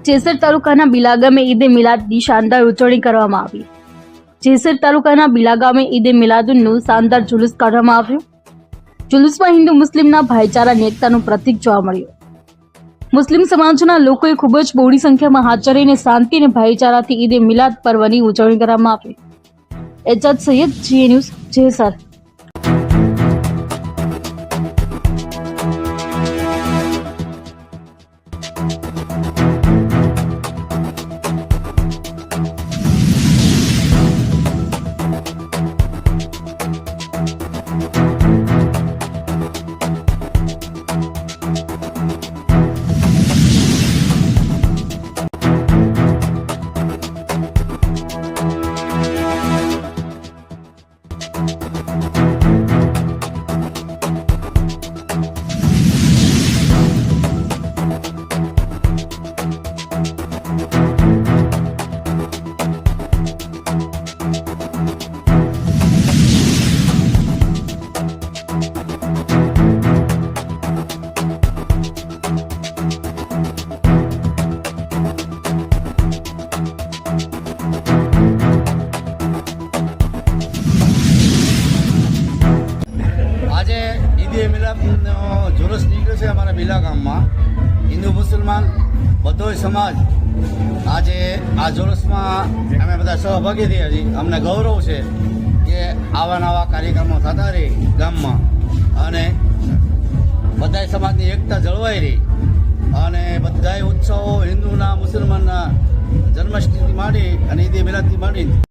જેસર તાલુકાના બિલા ગામે ઈદે મિલાદની શાનદાર ઉજવણી કરવામાં આવી। જેસર તાલુકાના બિલા ગામે ઈદે મિલાદુનનું શાનદાર જુલુસ કાઢવામાં આવ્યું। જુલુસમાં હિન્દુ મુસ્લિમના ભાઈચારાની એકતાનું પ્રતીક જોવા મળ્યું। મુસ્લિમ સમાજના લોકોએ ખૂબ જ બહોળી સંખ્યામાં હાજર રહીને શાંતિ અને ભાઈચારાથી ઈદે મિલાદ પર્વની ઉજવણી કરવામાં આવી। Ejaz Syed, GA news, Jesar. આજે ઈદે મિલાદનો જુલુસ નીકળ્યો છે અમારા બિલા ગામમાં। હિન્દુ મુસલમાન બધો સમાજ આજે આ જુલુસમાં અમે બધા સહભાગી થયા છીએ। અમને ગૌરવ છે કે આવા નવા કાર્યક્રમો થતા રહે ગામમાં અને બધા સમાજની એકતા જળવાઈ રહી અને બધા ઉત્સવો હિન્દુના મુસલમાનના જન્માષ્ટમીથી માંડી અને ઈદે મિલાદથી માંડી